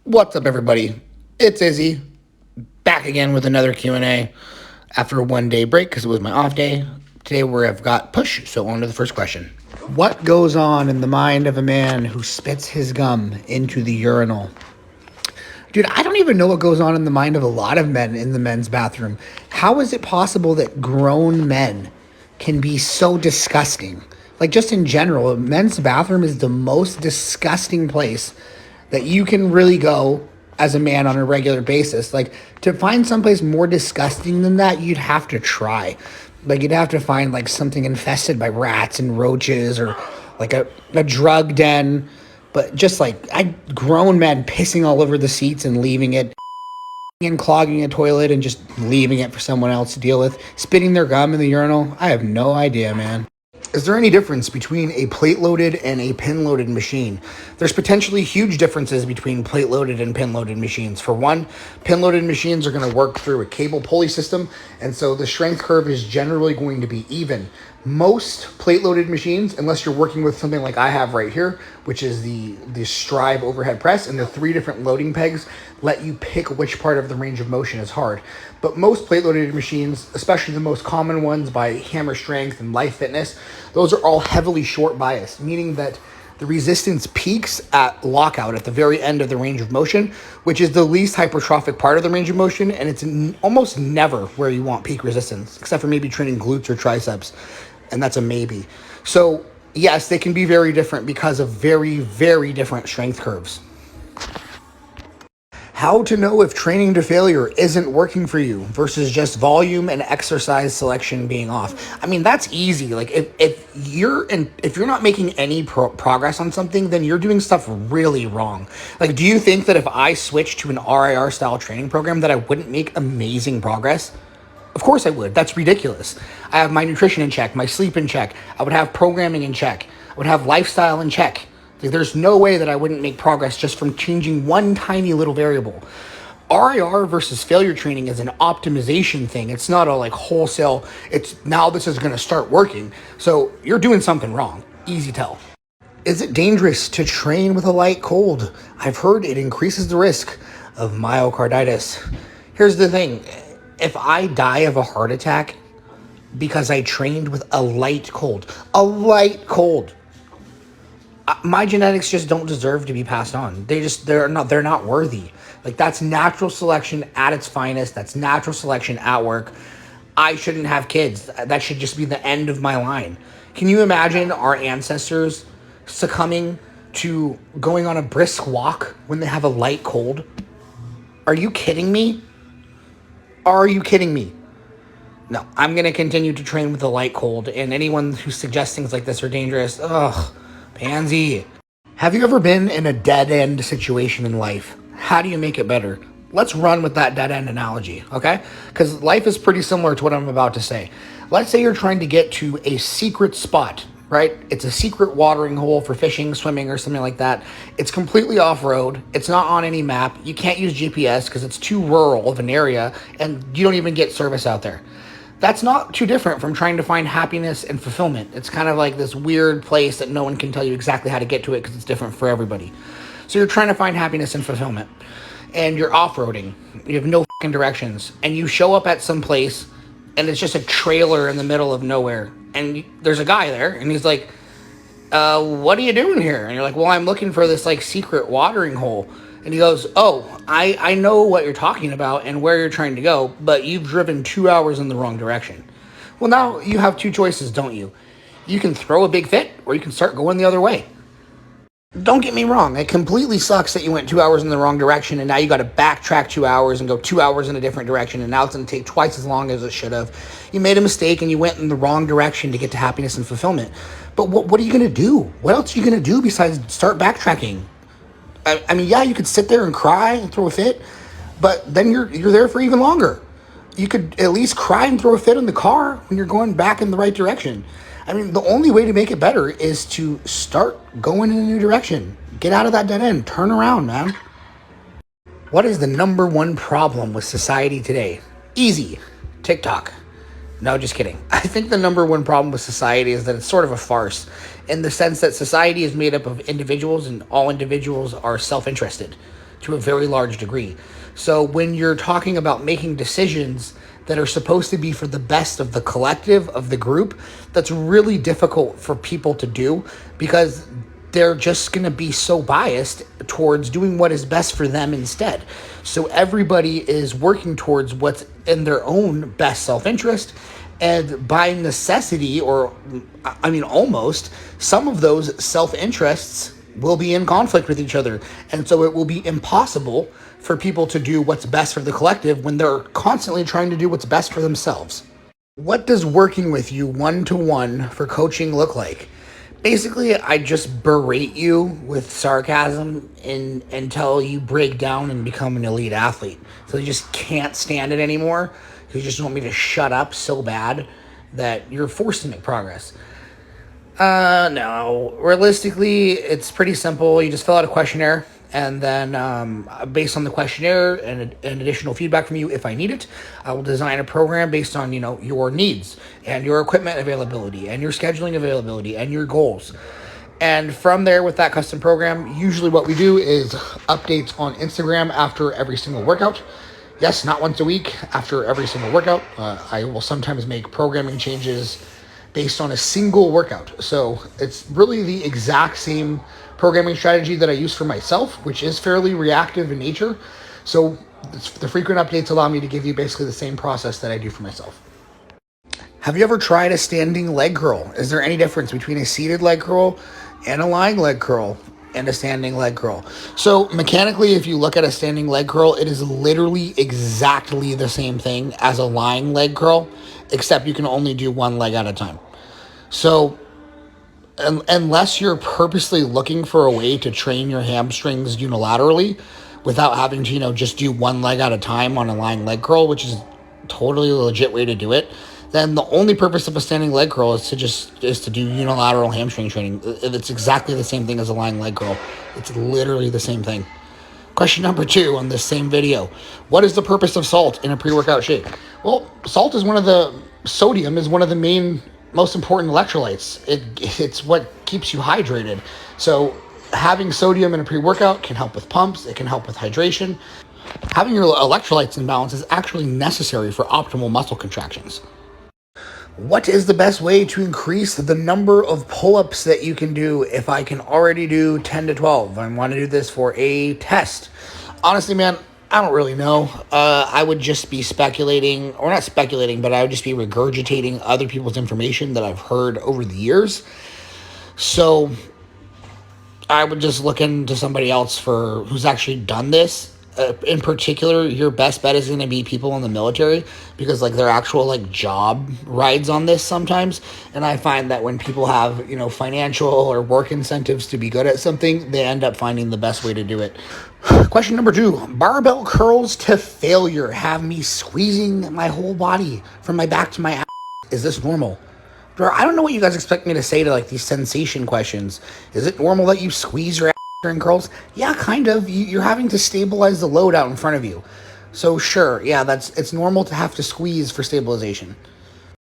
What's up, everybody? It's Izzy, back again with another Q&A after a one-day break because it was my off day. Today I've got push, so on to the first question. What goes on in the mind of a man who spits his gum into the urinal? Dude, I don't even know what goes on in the mind of a lot of men in the men's bathroom. How is it possible that grown men can be so disgusting? Like, just in general, a men's bathroom is the most disgusting place that you can really go as a man on a regular basis. Like, to find someplace more disgusting than that, you'd have to try. Like, you'd have to find like something infested by rats and roaches, or like a drug den. But just like grown men pissing all over the seats and leaving it, and clogging a toilet and just leaving it for someone else to deal with, spitting their gum in the urinal. I have no idea, man. Is there any difference between a plate-loaded and a pin-loaded machine? There's potentially huge differences between plate-loaded and pin-loaded machines. For one, pin-loaded machines are going to work through a cable pulley system, and so the strength curve is generally going to be even. Most plate-loaded machines, unless you're working with something like I have right here, which is the Strive overhead press, and the 3 different loading pegs let you pick which part of the range of motion is hard. But most plate-loaded machines, especially the most common ones by Hammer Strength and Life Fitness, those are all heavily short biased, meaning that the resistance peaks at lockout at the very end of the range of motion, which is the least hypertrophic part of the range of motion, and it's almost never where you want peak resistance, except for maybe training glutes or triceps, and that's a maybe. So yes, they can be very different because of very, very different strength curves. How to know if training to failure isn't working for you versus just volume and exercise selection being off. I mean, that's easy. Like, if you're not making any progress on something, then you're doing stuff really wrong. Like, do you think that if I switched to an RIR style training program that I wouldn't make amazing progress? Of course I would. That's ridiculous. I have my nutrition in check, my sleep in check. I would have programming in check. I would have lifestyle in check. Like, there's no way that I wouldn't make progress just from changing one tiny little variable. RIR versus failure training is an optimization thing. It's not a like wholesale, it's now this is going to start working. So you're doing something wrong. Easy tell. Is it dangerous to train with a light cold? I've heard it increases the risk of myocarditis. Here's the thing. If I die of a heart attack because I trained with a light cold, my genetics just don't deserve to be passed on. They're not worthy. Like, that's natural selection at its finest. That's natural selection at work. I shouldn't have kids. That should just be the end of my line. Can you imagine our ancestors succumbing to going on a brisk walk when they have a light cold? Are you kidding me? Are you kidding me? No, I'm going to continue to train with a light cold, and anyone who suggests things like this are dangerous, pansy. Have you ever been in a dead-end situation in life? How do you make it better? Let's run with that dead-end analogy, okay? Because life is pretty similar to what I'm about to say. Let's say you're trying to get to a secret spot, right? It's a secret watering hole for fishing, swimming, or something like that. It's completely off-road. It's not on any map. You can't use GPS because it's too rural of an area, and you don't even get service out there. That's not too different from trying to find happiness and fulfillment. It's kind of like this weird place that no one can tell you exactly how to get to it because it's different for everybody. So you're trying to find happiness and fulfillment, and you're off-roading. You have no fucking directions, and you show up at some place, and it's just a trailer in the middle of nowhere, and there's a guy there, and he's like, what are you doing here? And you're like, well, I'm looking for this like secret watering hole. And he goes, oh, I know what you're talking about and where you're trying to go, but you've driven 2 hours in the wrong direction. Well, now you have 2 choices, don't you? You can throw a big fit, or you can start going the other way. Don't get me wrong. It completely sucks that you went 2 hours in the wrong direction, and now you got to backtrack 2 hours and go 2 hours in a different direction, and now it's going to take twice as long as it should have. You made a mistake, and you went in the wrong direction to get to happiness and fulfillment. But what are you going to do? What else are you going to do besides start backtracking? I mean, yeah, you could sit there and cry and throw a fit, but then you're there for even longer. You could at least cry and throw a fit in the car when you're going back in the right direction. I mean, the only way to make it better is to start going in a new direction. Get out of that dead end. Turn around, man. What is the number one problem with society today? Easy. TikTok. No, just kidding. I think the number one problem with society is that it's sort of a farce, in the sense that society is made up of individuals, and all individuals are self-interested. to a very large degree. So when you're talking about making decisions that are supposed to be for the best of the collective, of the group, that's really difficult for people to do because they're just going to be so biased towards doing what is best for them instead. So everybody is working towards what's in their own best self-interest. And by necessity, or I mean almost, some of those self-interests will be in conflict with each other. And so it will be impossible for people to do what's best for the collective when they're constantly trying to do what's best for themselves. What does working with you one-to-one for coaching look like? Basically, I just berate you with sarcasm until you break down and become an elite athlete. So you just can't stand it anymore. You just want me to shut up so bad that you're forced to make progress. No. Realistically, it's pretty simple. You just fill out a questionnaire, and then based on the questionnaire and additional feedback from you, if I need it, I will design a program based on, your needs and your equipment availability and your scheduling availability and your goals. And from there, with that custom program, usually what we do is updates on Instagram after every single workout. Yes, not once a week, after every single workout. I will sometimes make programming changes based on a single workout. So it's really the exact same programming strategy that I use for myself, which is fairly reactive in nature. So the frequent updates allow me to give you basically the same process that I do for myself. Have you ever tried a standing leg curl? Is there any difference between a seated leg curl and a lying leg curl and a standing leg curl? So mechanically, if you look at a standing leg curl, it is literally exactly the same thing as a lying leg curl, except you can only do one leg at a time. So unless you're purposely looking for a way to train your hamstrings unilaterally without having to, just do one leg at a time on a lying leg curl, which is totally a legit way to do it, then the only purpose of a standing leg curl is to do unilateral hamstring training. It's exactly the same thing as a lying leg curl. It's literally the same thing. Question number 2 on this same video. What is the purpose of salt in a pre-workout shake? Well, sodium is one of the main, most important electrolytes. It's what keeps you hydrated. So having sodium in a pre-workout can help with pumps. It can help with hydration. Having your electrolytes in balance is actually necessary for optimal muscle contractions. What is the best way to increase the number of pull-ups that you can do if I can already do 10 to 12? I want to do this for a test. Honestly, man, I don't really know. I would just be speculating, or not speculating, but I would just be regurgitating other people's information that I've heard over the years. So I would just look into somebody else who's actually done this. In particular, your best bet is going to be people in the military because their actual job rides on this sometimes. And I find that when people have, financial or work incentives to be good at something, they end up finding the best way to do it. Question number 2, barbell curls to failure have me squeezing my whole body from my back to my ass. Is this normal? Bro, I don't know what you guys expect me to say to these sensation questions. Is it normal that you squeeze your ass during curls? Yeah, kind of. You're having to stabilize the load out in front of you. So sure, yeah, it's normal to have to squeeze for stabilization.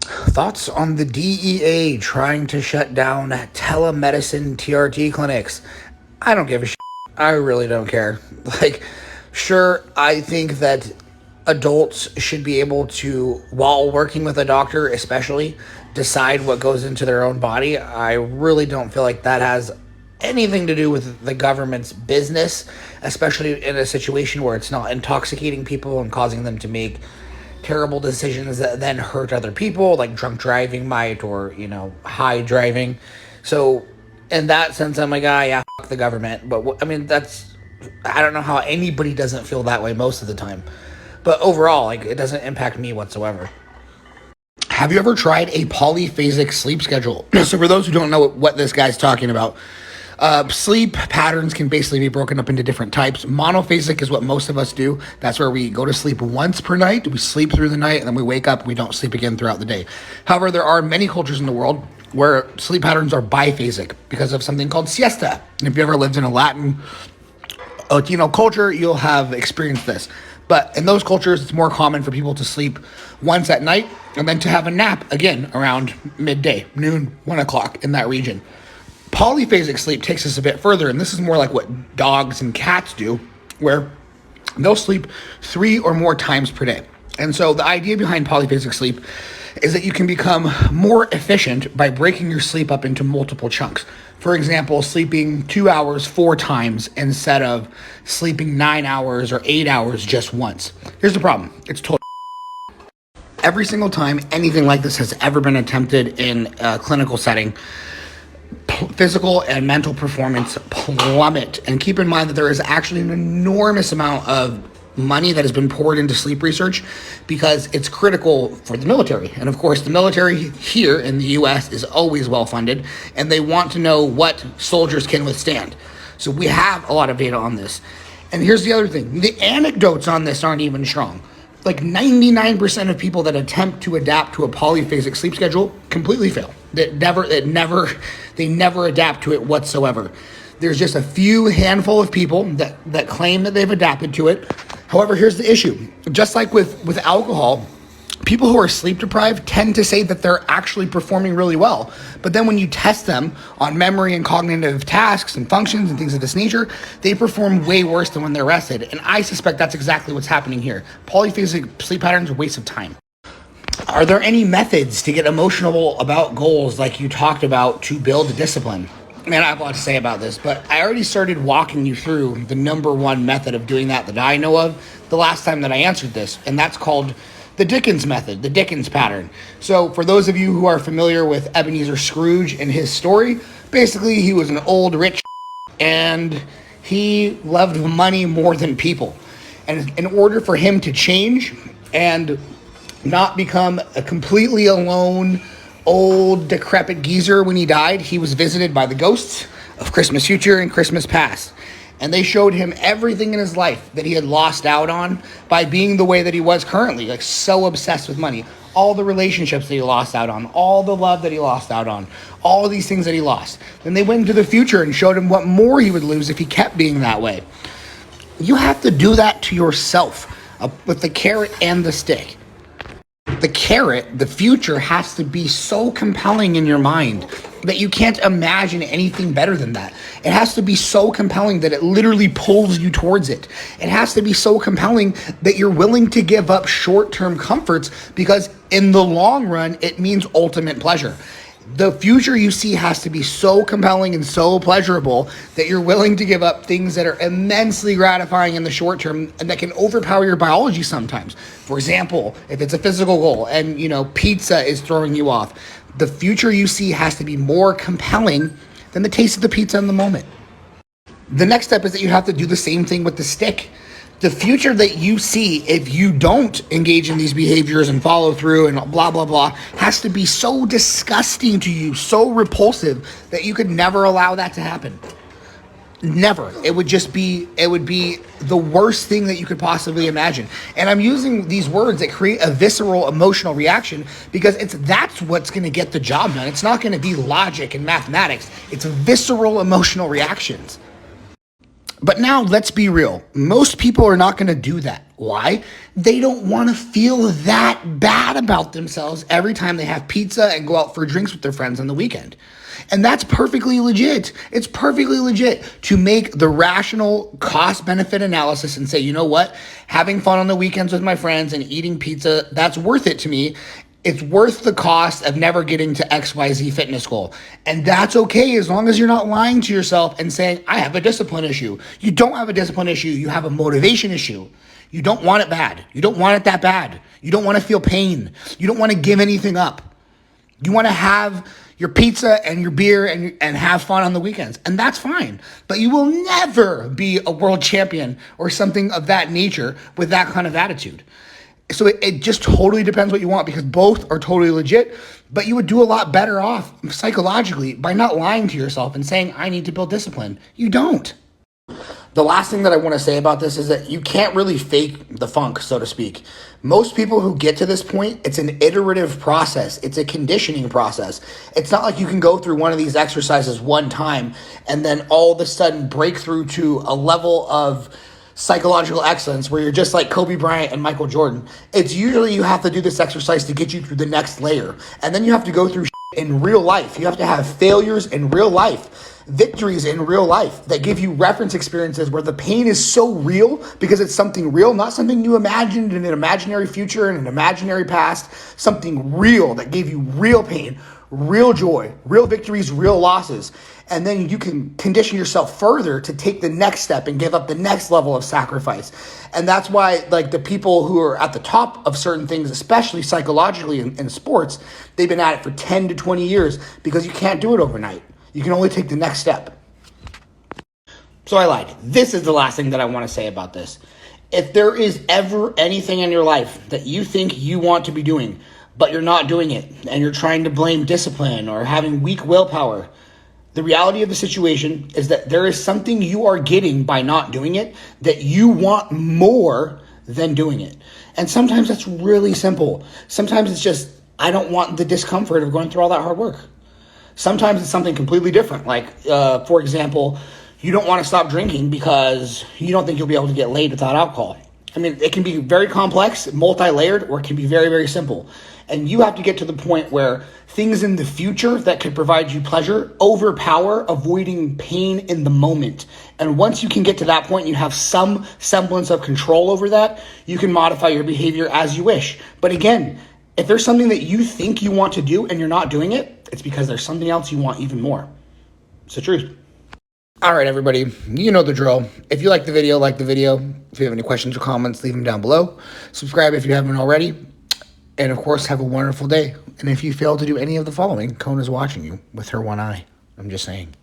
Thoughts on the DEA trying to shut down telemedicine TRT clinics? I don't give a shit. I really don't care. Sure, I think that adults should be able to, while working with a doctor especially, decide what goes into their own body. I really don't feel like that has anything to do with the government's business, especially in a situation where it's not intoxicating people and causing them to make terrible decisions that then hurt other people, like drunk driving might, or high driving. So in that sense, I'm yeah, fuck the government. But I don't know how anybody doesn't feel that way most of the time. But overall, it doesn't impact me whatsoever. Have you ever tried a polyphasic sleep schedule? So for those who don't know what this guy's talking about, sleep patterns can basically be broken up into different types. Monophasic is what most of us do. That's where we go to sleep once per night. We sleep through the night, and then we wake up and we don't sleep again throughout the day. However, there are many cultures in the world where sleep patterns are biphasic because of something called siesta. And if you ever lived in a Latino culture, you'll have experienced this. But in those cultures, it's more common for people to sleep once at night and then to have a nap again around midday, noon, 1 o'clock in that region. Polyphasic sleep takes us a bit further, and this is more like what dogs and cats do, where they'll sleep 3 or more times per day. And so the idea behind polyphasic sleep is that you can become more efficient by breaking your sleep up into multiple chunks. For example, sleeping 2 hours 4 times instead of sleeping 9 hours or 8 hours just once. Here's the problem. It's totally every single time anything like this has ever been attempted in a clinical setting, physical and mental performance plummet. And keep in mind that there is actually an enormous amount of money that has been poured into sleep research because it's critical for the military. And of course, the military here in the US is always well funded, and they want to know what soldiers can withstand. So we have a lot of data on this. And here's the other thing. The anecdotes on this aren't even strong. Like 99% of people that attempt to adapt to a polyphasic sleep schedule completely fail. They never adapt to it whatsoever. There's just a few handful of people that claim that they've adapted to it. However, here's the issue. Just like with alcohol, people who are sleep deprived tend to say that they're actually performing really well. But then when you test them on memory and cognitive tasks and functions and things of this nature, they perform way worse than when they're rested. And I suspect that's exactly what's happening here. Polyphasic sleep patterns are a waste of time. Are there any methods to get emotional about goals like you talked about to build discipline? Man, I have a lot to say about this, but I already started walking you through the number one method of doing that I know of the last time that I answered this, and that's called the Dickens method, the Dickens pattern. So for those of you who are familiar with Ebenezer Scrooge and his story, basically he was an old rich and he loved money more than people. And in order for him to change and not become a completely alone, old, decrepit geezer when he died, he was visited by the ghosts of Christmas future and Christmas past. And they showed him everything in his life that he had lost out on by being the way that he was currently, like so obsessed with money. All the relationships that he lost out on, all the love that he lost out on, all of these things that he lost. Then they went into the future and showed him what more he would lose if he kept being that way. You have to do that to yourself with the carrot and the stick. The carrot, the future, has to be so compelling in your mind that you can't imagine anything better than that. It has to be so compelling that it literally pulls you towards it. It has to be so compelling that you're willing to give up short-term comforts because in the long run, it means ultimate pleasure. The future you see has to be so compelling and so pleasurable that you're willing to give up things that are immensely gratifying in the short term and that can overpower your biology sometimes. For example, if it's a physical goal and, pizza is throwing you off, the future you see has to be more compelling than the taste of the pizza in the moment. The next step is that you have to do the same thing with the stick. The future that you see, if you don't engage in these behaviors and follow through and blah, blah, blah, has to be so disgusting to you, so repulsive that you could never allow that to happen. Never. It would be the worst thing that you could possibly imagine. And I'm using these words that create a visceral emotional reaction because that's what's going to get the job done. It's not going to be logic and mathematics. It's visceral emotional reactions. But now let's be real. Most people are not going to do that. Why? They don't want to feel that bad about themselves every time they have pizza and go out for drinks with their friends on the weekend. And that's perfectly legit. It's perfectly legit to make the rational cost-benefit analysis and say, you know what? Having fun on the weekends with my friends and eating pizza, that's worth it to me. It's worth the cost of never getting to XYZ fitness goal. And that's okay as long as you're not lying to yourself and saying, I have a discipline issue. You don't have a discipline issue. You have a motivation issue. You don't want it bad. You don't want it that bad. You don't want to feel pain. You don't want to give anything up. You want to have your pizza and your beer and have fun on the weekends. And that's fine. But you will never be a world champion or something of that nature with that kind of attitude. So it just totally depends what you want because both are totally legit, but you would do a lot better off psychologically by not lying to yourself and saying, I need to build discipline. You don't. The last thing that I want to say about this is that you can't really fake the funk, so to speak. Most people who get to this point, it's an iterative process. It's a conditioning process. It's not like you can go through one of these exercises one time and then all of a sudden break through to a level of psychological excellence where you're just like Kobe Bryant and Michael Jordan. It's usually you have to do this exercise to get you through the next layer. And then you have to go through in real life. You have to have failures in real life, victories in real life that give you reference experiences where the pain is so real because it's something real, not something you imagined in an imaginary future and an imaginary past, something real that gave you real pain, real joy, real victories, real losses. And then you can condition yourself further to take the next step and give up the next level of sacrifice. And that's why, like, the people who are at the top of certain things, especially psychologically in sports, they've been at it for 10 to 20 years because you can't do it overnight. You can only take the next step. So I lied. This is the last thing that I want to say about this. If there is ever anything in your life that you think you want to be doing, but you're not doing it, and you're trying to blame discipline or having weak willpower, the reality of the situation is that there is something you are getting by not doing it that you want more than doing it. And sometimes that's really simple. Sometimes it's just, I don't want the discomfort of going through all that hard work. Sometimes it's something completely different. Like, for example, you don't want to stop drinking because you don't think you'll be able to get laid without alcohol. I mean, it can be very complex, multi-layered, or it can be very, very simple. And you have to get to the point where things in the future that could provide you pleasure overpower avoiding pain in the moment. And once you can get to that point, you have some semblance of control over that, you can modify your behavior as you wish. But again, if there's something that you think you want to do and you're not doing it, it's because there's something else you want even more. It's the truth. All right, everybody, you know the drill. If you like the video, like the video. If you have any questions or comments, leave them down below. Subscribe if you haven't already. And of course, have a wonderful day. And if you fail to do any of the following, Kona's watching you with her one eye. I'm just saying.